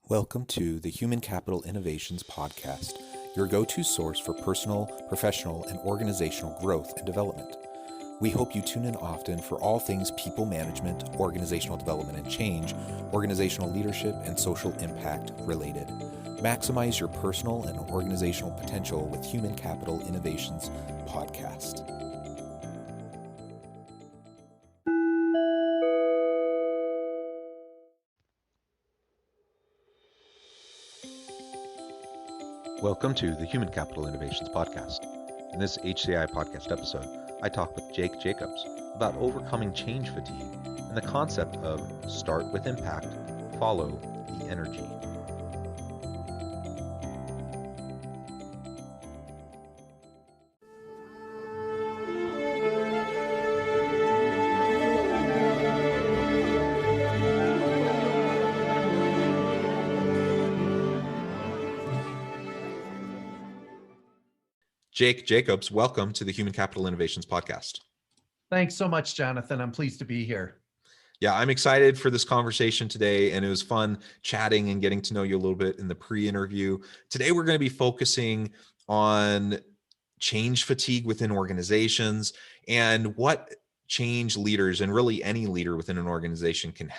Welcome to the Human Capital Innovations Podcast, your go-to source for personal, professional, and organizational growth and development. We hope you tune in often for all things people management, organizational development and change, organizational leadership, and social impact related. Maximize your personal and organizational potential with Human Capital Innovations Podcast. Welcome to the Human Capital Innovations Podcast. In this HCI podcast episode, I talk with Jake Jacobs about overcoming change fatigue and the concept of start with impact, follow the energy. Jake Jacobs, welcome to the Human Capital Innovations Podcast. Thanks so much, Jonathan. I'm pleased to be here. Yeah, I'm excited for this conversation today, and it was fun chatting and getting to know you a little bit in the pre-interview. Today, we're going to be focusing on change fatigue within organizations and what change leaders, and really any leader within an organization, can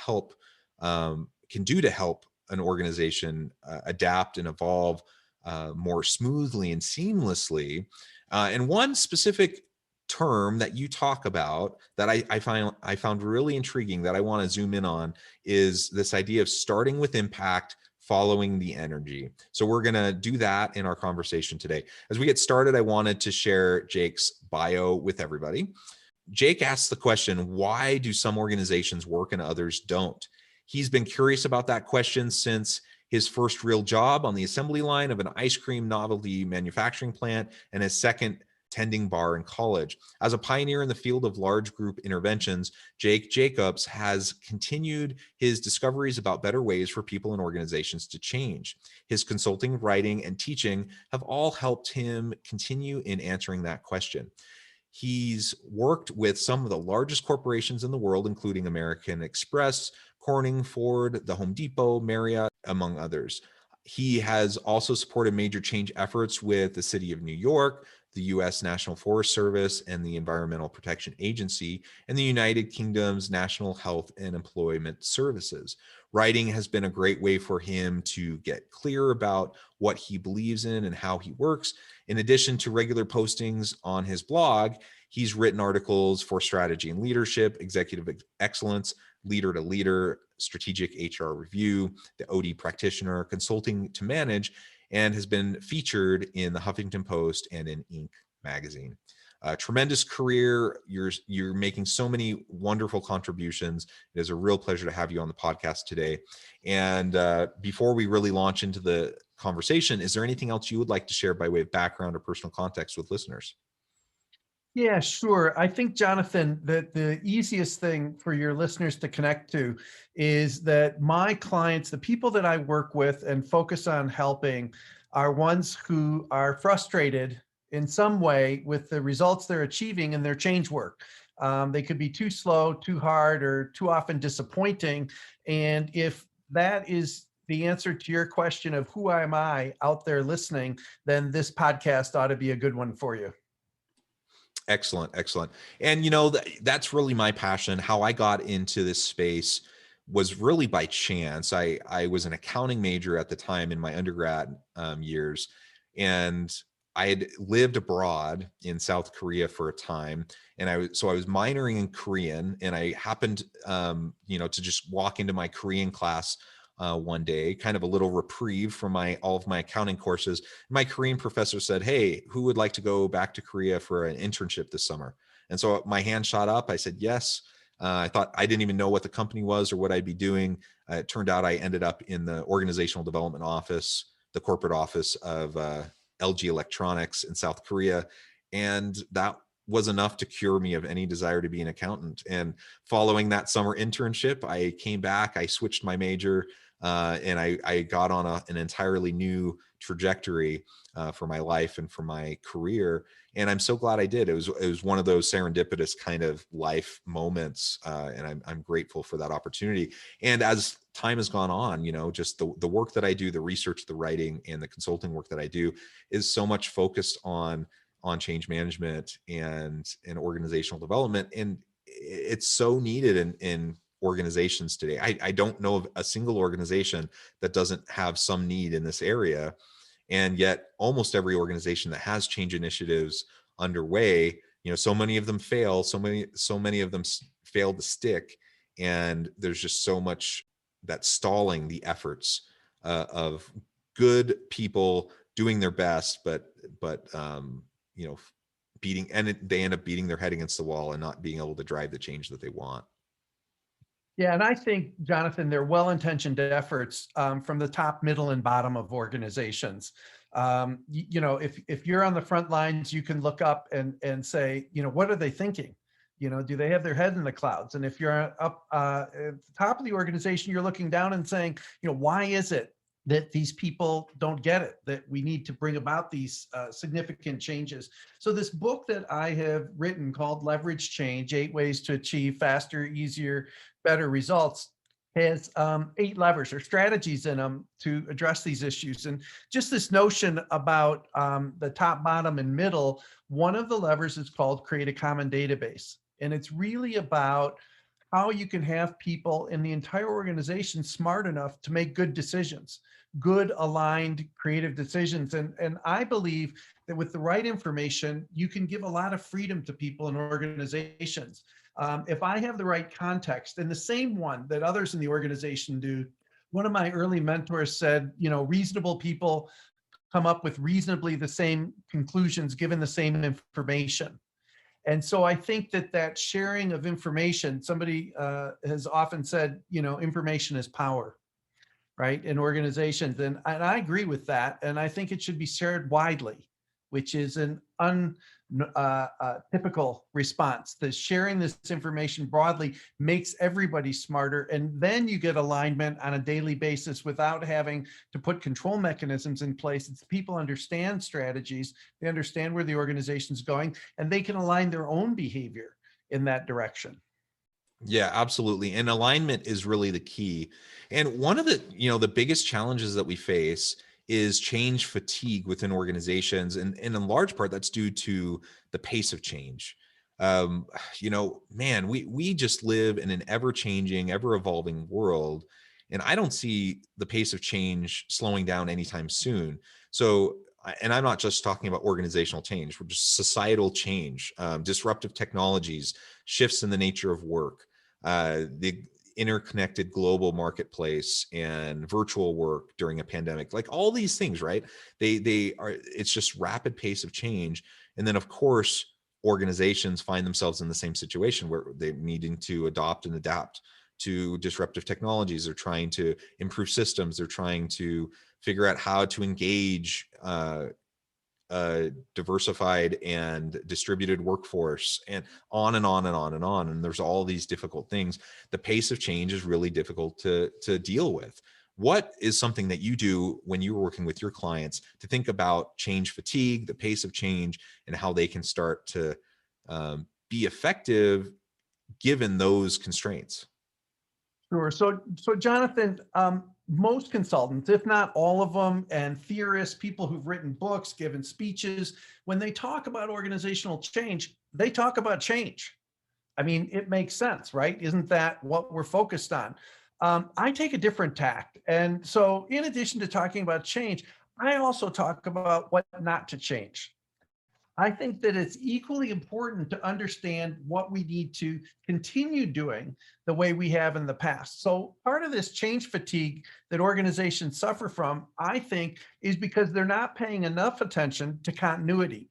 do to help an organization adapt and evolve more smoothly and seamlessly. And one specific term that you talk about that I found really intriguing that I want to zoom in on is this idea of starting with impact, following the energy. So we're going to do that in our conversation today. As we get started, I wanted to share Jake's bio with everybody. Jake asks the question, why do some organizations work and others don't? He's been curious about that question since his first real job on the assembly line of an ice cream novelty manufacturing plant, and his second tending bar in college. As a pioneer in the field of large group interventions, Jake Jacobs has continued his discoveries about better ways for people and organizations to change. His consulting, writing, and teaching have all helped him continue in answering that question. He's worked with some of the largest corporations in the world, including American Express, Corning, Ford, the Home Depot, Marriott, among others. He has also supported major change efforts with the City of New York, the U.S. National Forest Service, and the Environmental Protection Agency, and the United Kingdom's National Health and Employment Services. Writing has been a great way for him to get clear about what he believes in and how he works. In addition to regular postings on his blog, he's written articles for Strategy and Leadership, Executive Excellence, Leader to Leader, Strategic HR Review, the OD Practitioner, Consulting to Manage, and has been featured in the Huffington Post and in Inc. magazine. Tremendous career. You're making so many wonderful contributions. It is a real pleasure to have you on the podcast today. And before we really launch into the conversation, is there anything else you would like to share by way of background or personal context with listeners? Yeah, sure. I think, Jonathan, that the easiest thing for your listeners to connect to is that my clients, the people that I work with and focus on helping, are ones who are frustrated in some way with the results they're achieving in their change work. They could be too slow, too hard, or too often disappointing. And if that is the answer to your question of who am I out there listening, then this podcast ought to be a good one for you. Excellent, excellent. And that's really my passion. How I got into this space was really by chance. I was an accounting major at the time in my undergrad years, and I had lived abroad in South Korea for a time, and I was minoring in Korean, and I happened to just walk into my Korean class one day, kind of a little reprieve from all of my accounting courses. My Korean professor said, "Hey, who would like to go back to Korea for an internship this summer?" And so my hand shot up. I said, yes. I thought I didn't even know what the company was or what I'd be doing. It turned out I ended up in the organizational development office, the corporate office of LG Electronics in South Korea. And that was enough to cure me of any desire to be an accountant. And following that summer internship, I came back, I switched my major, And I got on an entirely new trajectory for my life and for my career. And I'm so glad I did. It was one of those serendipitous kind of life moments, and I'm grateful for that opportunity. And as time has gone on, just the work that I do, the research, the writing, and the consulting work that I do is so much focused on change management and organizational development. And it's so needed in organizations today. I don't know of a single organization that doesn't have some need in this area. And yet almost every organization that has change initiatives underway, so many of them fail, so many of them fail to stick. And there's just so much that's stalling the efforts of good people doing their best, but they end up beating their head against the wall and not being able to drive the change that they want. Yeah, and I think, Jonathan, they're well-intentioned efforts from the top, middle, and bottom of organizations. If you're on the front lines, you can look up and say, what are they thinking? Do they have their head in the clouds? And if you're up at the top of the organization, you're looking down and saying, why is it that these people don't get it, that we need to bring about these significant changes? So this book that I have written called Leverage Change, 8 Ways to Achieve Faster, Easier, Better Results, has 8 levers or strategies in them to address these issues. And just this notion about the top, bottom, and middle, one of the levers is called create a common database. And it's really about how you can have people in the entire organization smart enough to make good decisions, good, aligned, creative decisions. And I believe that with the right information, you can give a lot of freedom to people and organizations. If I have the right context and the same one that others in the organization do, one of my early mentors said, reasonable people come up with reasonably the same conclusions given the same information. And so I think that sharing of information, somebody has often said, information is power, right, in organizations. And I agree with that. And I think it should be shared widely, which is an typical response. The sharing this information broadly makes everybody smarter. And then you get alignment on a daily basis without having to put control mechanisms in place. It's people understand strategies, they understand where the organization's going, and they can align their own behavior in that direction. Yeah, absolutely. And alignment is really the key. And one of the biggest challenges that we face is change fatigue within organizations. And in large part, that's due to the pace of change. Man, we just live in an ever-changing, ever-evolving world. And I don't see the pace of change slowing down anytime soon. So, and I'm not just talking about organizational change, we're just societal change, disruptive technologies, shifts in the nature of work, the interconnected global marketplace, and virtual work during a pandemic, like all these things, right? It's just rapid pace of change. And then of course, organizations find themselves in the same situation where they're needing to adopt and adapt to disruptive technologies. They're trying to improve systems. They're trying to figure out how to engage diversified and distributed workforce, and on and on and on and on. And there's all these difficult things. The pace of change is really difficult to deal with. What is something that you do when you're working with your clients to think about change fatigue, the pace of change, and how they can start to be effective given those constraints? Sure. So Jonathan, most consultants, if not all of them, and theorists, people who've written books, given speeches, when they talk about organizational change, they talk about change. I mean, it makes sense, right? Isn't that what we're focused on? I take a different tact. And so in addition to talking about change, I also talk about what not to change. I think that it's equally important to understand what we need to continue doing the way we have in the past. So part of this change fatigue that organizations suffer from, I think, is because they're not paying enough attention to continuity.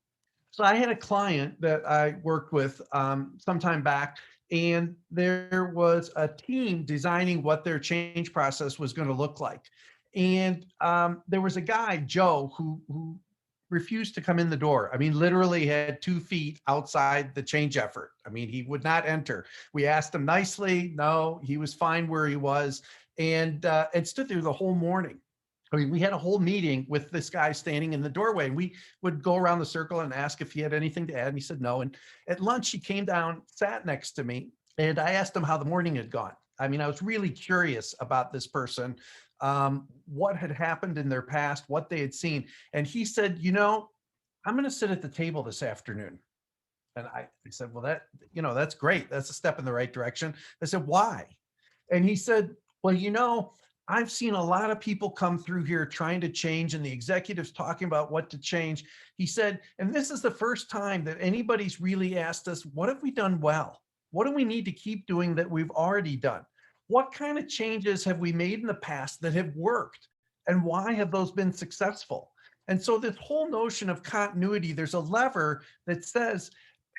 So I had a client that I worked with some time back, and there was a team designing what their change process was going to look like. And there was a guy, Joe, who refused to come in the door. I mean, literally had 2 feet outside the change effort. I mean, he would not enter. We asked him nicely. No, he was fine where he was. and stood there the whole morning. I mean, we had a whole meeting with this guy standing in the doorway, and we would go around the circle and ask if he had anything to add. And he said no. And at lunch, he came down, sat next to me, and I asked him how the morning had gone. I mean, I was really curious about this person, what had happened in their past, what they had seen. And he said, I'm going to sit at the table this afternoon. And I said, well, that's great. That's a step in the right direction. I said, why? And he said, well, I've seen a lot of people come through here trying to change, and the executives talking about what to change. He said, and this is the first time that anybody's really asked us, what have we done well? What do we need to keep doing that we've already done? What kind of changes have we made in the past that have worked? And why have those been successful? And so this whole notion of continuity, there's a lever that says,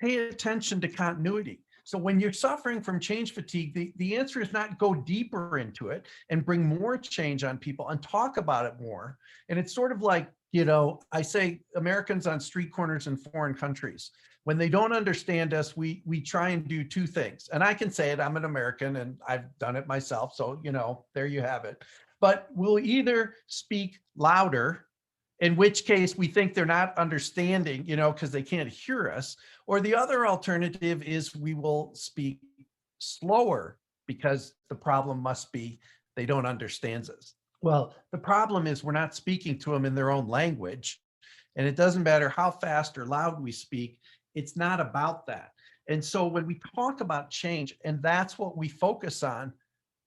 pay attention to continuity. So when you're suffering from change fatigue, the answer is not go deeper into it and bring more change on people and talk about it more. And it's sort of like, I say Americans on street corners in foreign countries, when they don't understand us, we try and do two things. And I can say it, I'm an American and I've done it myself. So, there you have it. But we'll either speak louder, in which case we think they're not understanding, because they can't hear us. Or the other alternative is we will speak slower because the problem must be they don't understand us. Well, the problem is we're not speaking to them in their own language. And it doesn't matter how fast or loud we speak, it's not about that. And so when we talk about change, and that's what we focus on,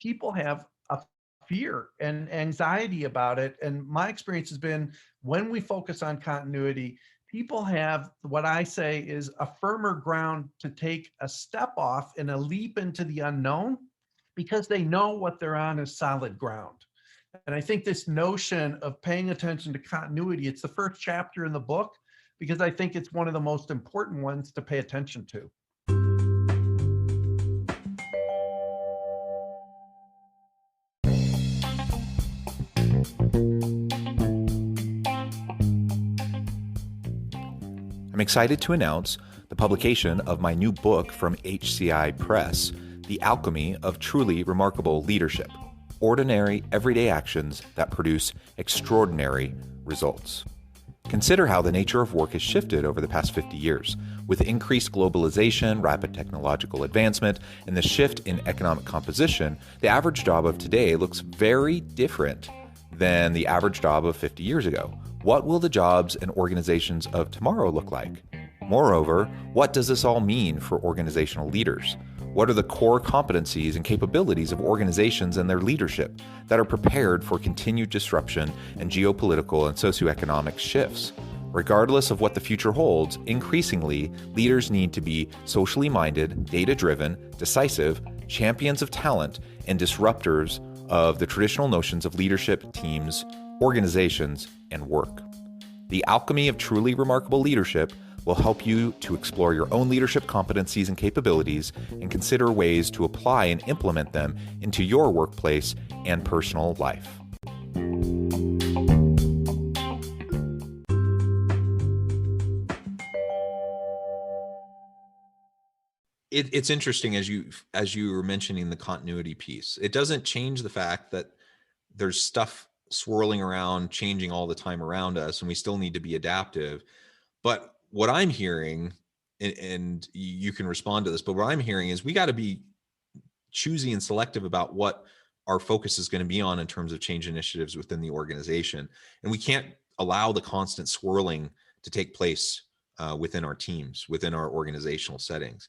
people have a fear and anxiety about it. And my experience has been when we focus on continuity, people have what I say is a firmer ground to take a step off and a leap into the unknown because they know what they're on is solid ground. And I think this notion of paying attention to continuity, it's the first chapter in the book because I think it's one of the most important ones to pay attention to. I'm excited to announce the publication of my new book from HCI Press, The Alchemy of Truly Remarkable Leadership: Ordinary, Everyday Actions that Produce Extraordinary Results. Consider how the nature of work has shifted over the past 50 years. With increased globalization, rapid technological advancement, and the shift in economic composition, the average job of today looks very different than the average job of 50 years ago. What will the jobs and organizations of tomorrow look like? Moreover, what does this all mean for organizational leaders? What are the core competencies and capabilities of organizations and their leadership that are prepared for continued disruption and geopolitical and socioeconomic shifts? Regardless of what the future holds, increasingly, leaders need to be socially minded, data-driven, decisive, champions of talent, and disruptors of the traditional notions of leadership, teams, organizations, and work. The Alchemy of Truly Remarkable Leadership will help you to explore your own leadership competencies and capabilities and consider ways to apply and implement them into your workplace and personal life. It's interesting as you were mentioning the continuity piece. It doesn't change the fact that there's stuff swirling around, changing all the time around us, and we still need to be adaptive. But what I'm hearing, and you can respond to this, but what I'm hearing is we got to be choosy and selective about what our focus is going to be on in terms of change initiatives within the organization. And we can't allow the constant swirling to take place within our teams, within our organizational settings.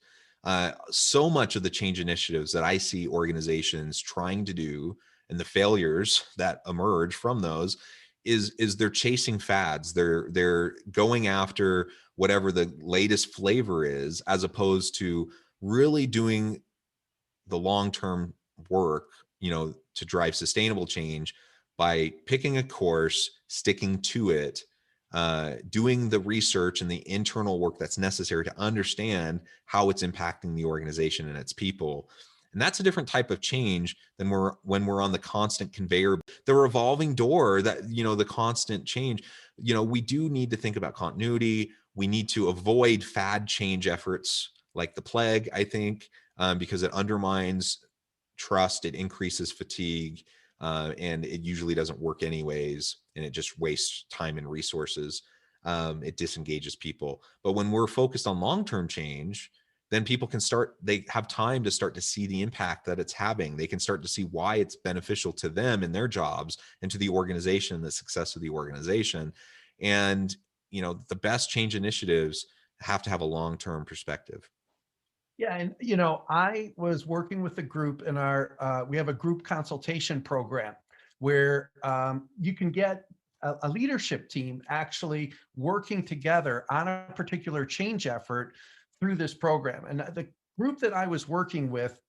So much of the change initiatives that I see organizations trying to do and the failures that emerge from those is they're chasing fads. They're going after whatever the latest flavor is, as opposed to really doing the long-term work, to drive sustainable change by picking a course, sticking to it, doing the research and the internal work that's necessary to understand how it's impacting the organization and its people. And that's a different type of change than when we're on the constant conveyor, the revolving door, that, the constant change. We do need to think about continuity. We need to avoid fad change efforts like the plague, I think, because it undermines trust, it increases fatigue, and it usually doesn't work anyways, and it just wastes time and resources. It disengages people. But when we're focused on long-term change, then people can start, they have time to start to see the impact that it's having. They can start to see why it's beneficial to them in their jobs and to the organization, the success of the organization. And, the best change initiatives have to have a long-term perspective. Yeah, and I was working with a group in our we have a group consultation program where you can get a leadership team actually working together on a particular change effort through this program. And the group that I was working with,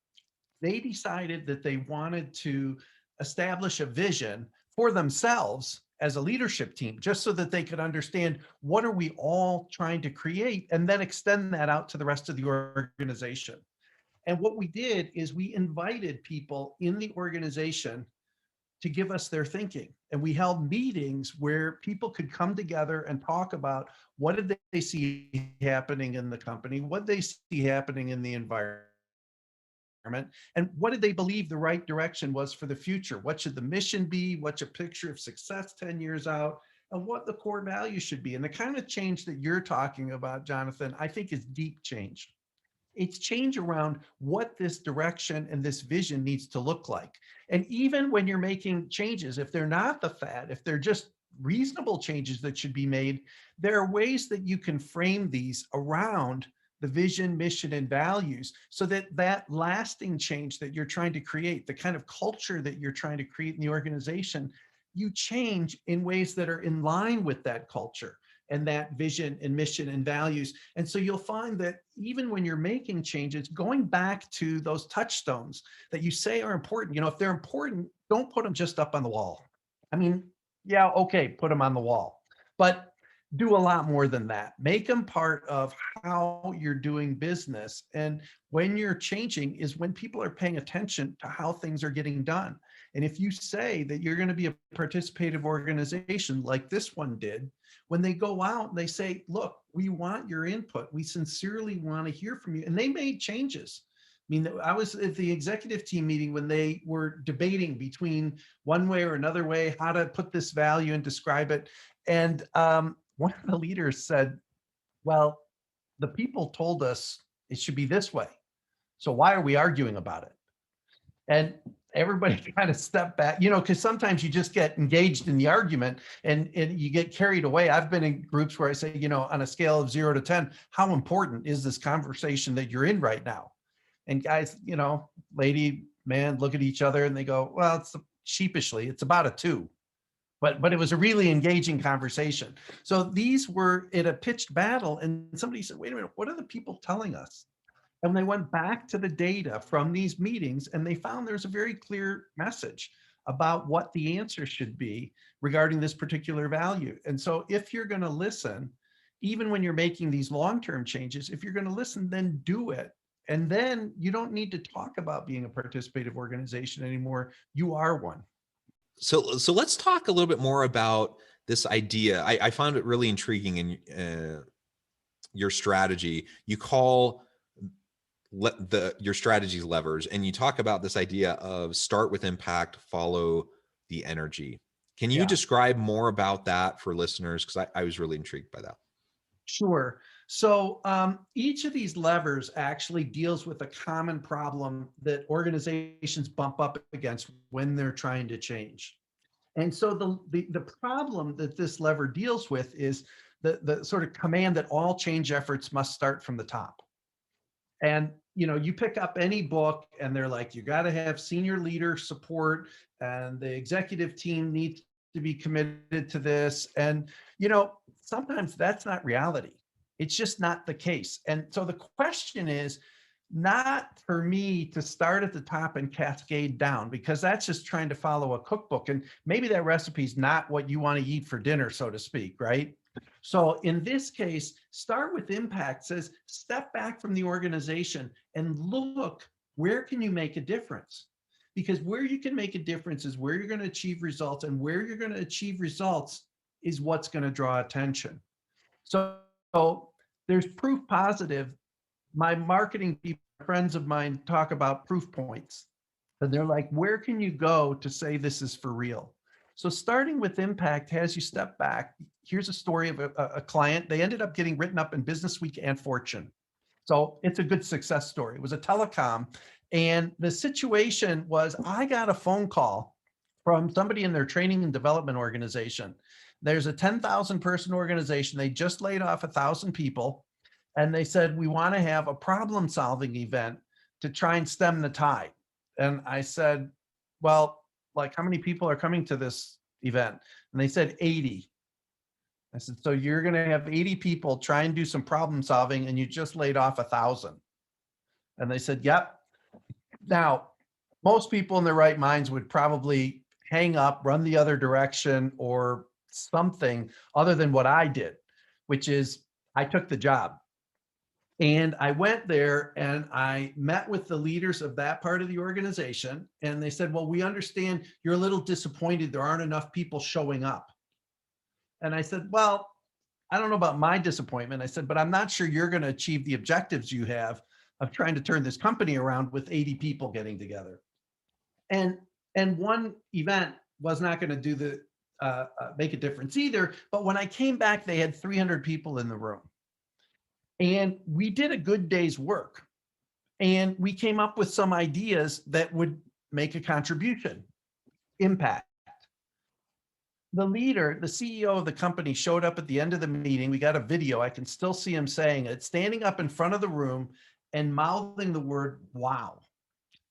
they decided that they wanted to establish a vision for themselves as a leadership team, just so that they could understand what are we all trying to create, and then extend that out to the rest of the organization. And what we did is we invited people in the organization to give us their thinking. And we held meetings where people could come together and talk about what did they see happening in the company, what they see happening in the environment, and what did they believe the right direction was for the future? What should the mission be? What's a picture of success 10 years out? And what the core values should be. And the kind of change that you're talking about, Jonathan, I think is deep change. It's change around what this direction and this vision needs to look like. And even when you're making changes, if they're not the fad, if they're just reasonable changes that should be made, there are ways that you can frame these around the vision, mission, and values, so that that lasting change that you're trying to create, the kind of culture that you're trying to create in the organization, you change in ways that are in line with that culture and that vision and mission and values. And so you'll find that even when you're making changes, going back to those touchstones that you say are important, if they're important, don't put them just up on the wall. I mean, yeah, okay, put them on the wall, but do a lot more than that. Make them part of how you're doing business. And when you're changing is when people are paying attention to how things are getting done. And if you say that you're going to be a participative organization like this one did, when they go out and they say, look, we want your input, we sincerely want to hear from you. And they made changes. I mean, I was at the executive team meeting when they were debating between one way or another way, how to put this value and describe it. And one of the leaders said, well, the people told us it should be this way. So why are we arguing about it? And everybody kind of stepped back, because sometimes you just get engaged in the argument and you get carried away. I've been in groups where I say, on a scale of 0 to 10, how important is this conversation that you're in right now? And guys, lady, man, look at each other and they go, well, it's sheepishly, it's about a 2. But it was a really engaging conversation. So these were in a pitched battle, and somebody said, wait a minute, what are the people telling us? And they went back to the data from these meetings and they found there's a very clear message about what the answer should be regarding this particular value. And so if you're going to listen, even when you're making these long-term changes, if you're going to listen, then do it. And then you don't need to talk about being a participative organization anymore. You are one. So let's talk a little bit more about this idea. I found it really intriguing in your strategy. You call your strategy's levers, and you talk about this idea of start with impact, follow the energy. Can you describe more about that for listeners? Because I was really intrigued by that. Sure. So each of these levers actually deals with a common problem that organizations bump up against when they're trying to change. And so the problem that this lever deals with is the sort of command that all change efforts must start from the top. And you pick up any book and they're like, you got to have senior leader support and the executive team needs to be committed to this. And sometimes that's not reality. It's just not the case. And so the question is not for me to start at the top and cascade down, because that's just trying to follow a cookbook. And maybe that recipe is not what you want to eat for dinner, so to speak, right? So in this case, start with impact says, step back from the organization and look, where can you make a difference? Because where you can make a difference is where you're going to achieve results, and where you're going to achieve results is what's going to draw attention. So there's proof positive. My marketing people, friends of mine, talk about proof points. And they're like, where can you go to say this is for real? So starting with impact has you step back. Here's a story of a client. They ended up getting written up in Business Week and Fortune. So it's a good success story. It was a telecom. And the situation was I got a phone call from somebody in their training and development organization. There's a 10,000 person organization. They just laid off 1,000 people. And they said, we want to have a problem solving event to try and stem the tide. And I said, well, like, how many people are coming to this event? And they said 80. I said, so you're going to have 80 people try and do some problem solving and you just laid off 1,000. And they said, yep. Now, most people in their right minds would probably hang up, run the other direction, or something other than what I did, which is I took the job. And I went there and I met with the leaders of that part of the organization. And they said, well, we understand you're a little disappointed there aren't enough people showing up. And I said, well, I don't know about my disappointment. I said, but I'm not sure you're going to achieve the objectives you have of trying to turn this company around with 80 people getting together. And one event was not going to do the make a difference either. But when I came back, they had 300 people in the room. And we did a good day's work. And we came up with some ideas that would make a contribution, impact. The leader, the CEO of the company showed up at the end of the meeting. We got a video. I can still see him saying it, standing up in front of the room and mouthing the word, wow,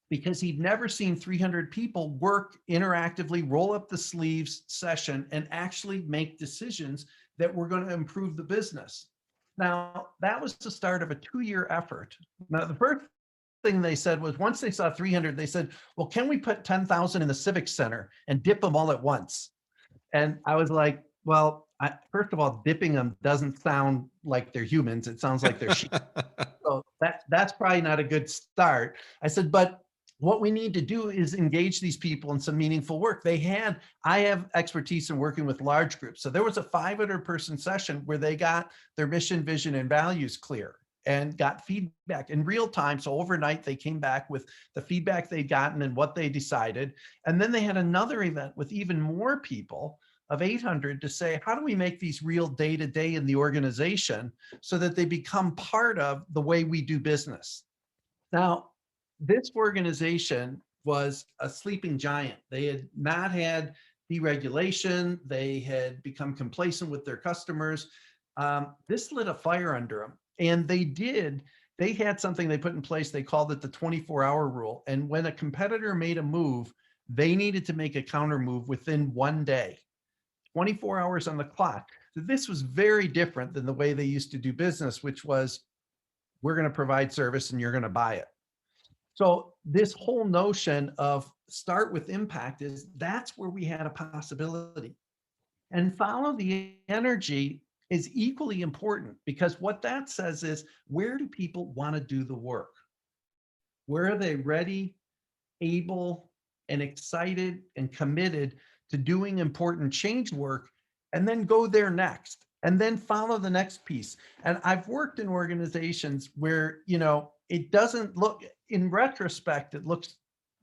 because he'd never seen 300 people work interactively, roll up the sleeves session, and actually make decisions that were going to improve the business. Now, that was the start of a 2-year effort. Now, the first thing they said was once they saw 300, they said, well, can we put 10,000 in the Civic Center and dip them all at once? And I was like, well, first of all, dipping them doesn't sound like they're humans. It sounds like they're sheep. So that's probably not a good start. I said, but what we need to do is engage these people in some meaningful work. I have expertise in working with large groups. So there was a 500 person session where they got their mission, vision, and values clear and got feedback in real time. So overnight, they came back with the feedback they'd gotten and what they decided. And then they had another event with even more people of 800 to say, how do we make these real day-to-day in the organization so that they become part of the way we do business? Now, this organization was a sleeping giant. They had not had deregulation. They had become complacent with their customers. This lit a fire under them. And they had something they put in place. They called it the 24-hour rule. And when a competitor made a move, they needed to make a counter move within 1 day, 24 hours on the clock. So this was very different than the way they used to do business, which was, we're going to provide service and you're going to buy it. So this whole notion of start with impact that's where we had a possibility. And follow the energy is equally important, because what that says is, where do people want to do the work? Where are they ready, able, and excited and committed to doing important change work? And then go there next, and then follow the next piece. And I've worked in organizations where, it doesn't look, in retrospect, it looks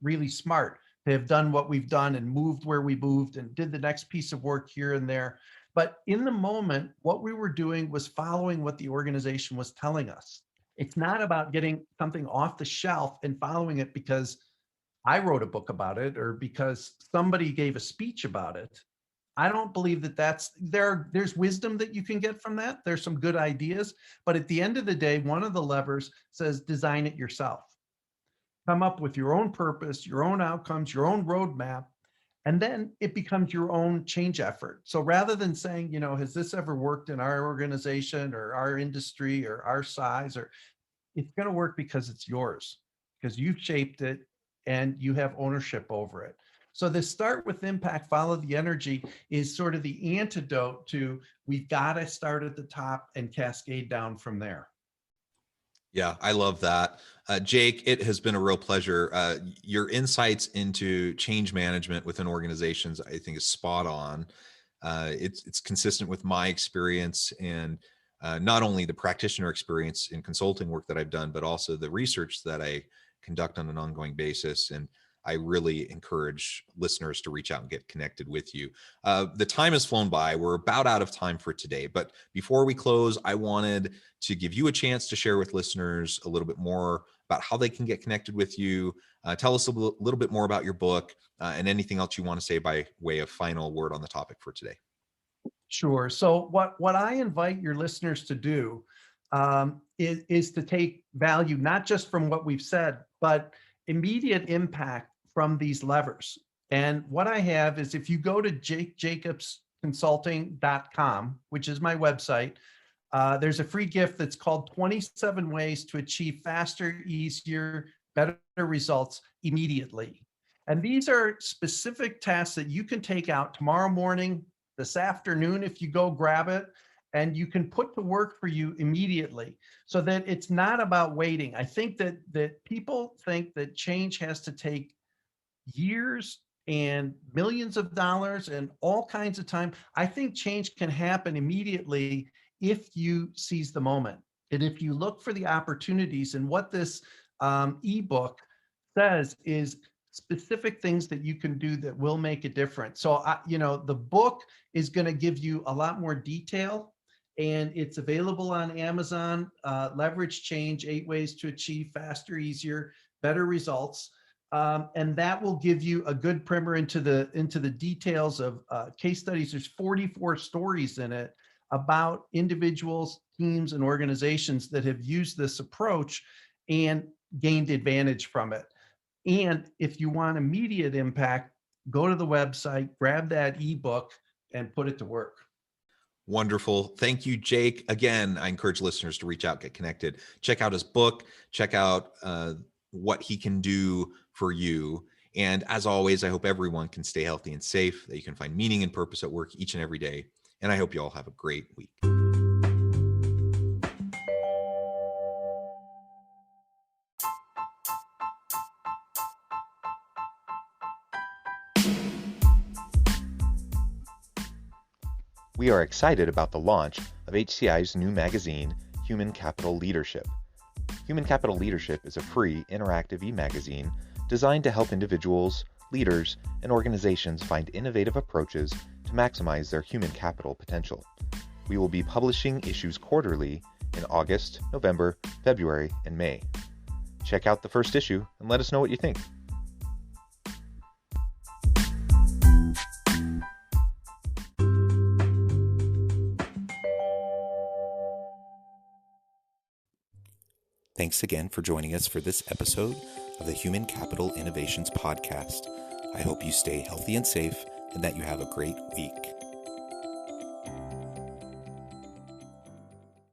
really smart to have done what we've done and moved where we moved and did the next piece of work here and there. But in the moment, what we were doing was following what the organization was telling us. It's not about getting something off the shelf and following it because I wrote a book about it or because somebody gave a speech about it. I don't believe that there's wisdom that you can get from that. There's some good ideas, but at the end of the day, one of the levers says design it yourself. Come up with your own purpose, your own outcomes, your own roadmap, and then it becomes your own change effort. So rather than saying, has this ever worked in our organization or our industry or our size, or it's going to work because it's yours, because you've shaped it and you have ownership over it. So the start with impact, follow the energy is sort of the antidote to, we've got to start at the top and cascade down from there. Yeah, I love that. Jake, it has been a real pleasure. Your insights into change management within organizations, I think, is spot on. It's consistent with my experience and not only the practitioner experience in consulting work that I've done, but also the research that I conduct on an ongoing basis. And I really encourage listeners to reach out and get connected with you. The time has flown by. We're about out of time for today. But before we close, I wanted to give you a chance to share with listeners a little bit more about how they can get connected with you. Tell us a little bit more about your book and anything else you want to say by way of final word on the topic for today. Sure. So what I invite your listeners to do is to take value, not just from what we've said, but immediate impact from these levers. And what I have is, if you go to jakejacobsconsulting.com, which is my website, there's a free gift that's called 27 Ways to Achieve Faster, Easier, Better Results Immediately. And these are specific tasks that you can take out tomorrow morning, this afternoon, if you go grab it, and you can put to work for you immediately, so that it's not about waiting. I think that people think that change has to take years and millions of dollars and all kinds of time. I think change can happen immediately if you seize the moment. And if you look for the opportunities, and what this ebook says is specific things that you can do that will make a difference. So, the book is going to give you a lot more detail, and it's available on Amazon. Leverage Change: 8 Ways to Achieve Faster, Easier, Better Results. And that will give you a good primer into the details of case studies. There's 44 stories in it about individuals, teams, and organizations that have used this approach and gained advantage from it. And if you want immediate impact, go to the website, grab that ebook, and put it to work. Wonderful. Thank you, Jake. Again, I encourage listeners to reach out, get connected, check out his book, check out what he can do for you. And as always, I hope everyone can stay healthy and safe, that you can find meaning and purpose at work each and every day. And I hope you all have a great week. We are excited about the launch of HCI's new magazine, Human Capital Leadership. Human Capital Leadership is a free, interactive e-magazine designed to help individuals, leaders, and organizations find innovative approaches to maximize their human capital potential. We will be publishing issues quarterly in August, November, February, and May. Check out the first issue and let us know what you think. Thanks again for joining us for this episode of the Human Capital Innovations Podcast. I hope you stay healthy and safe, and that you have a great week.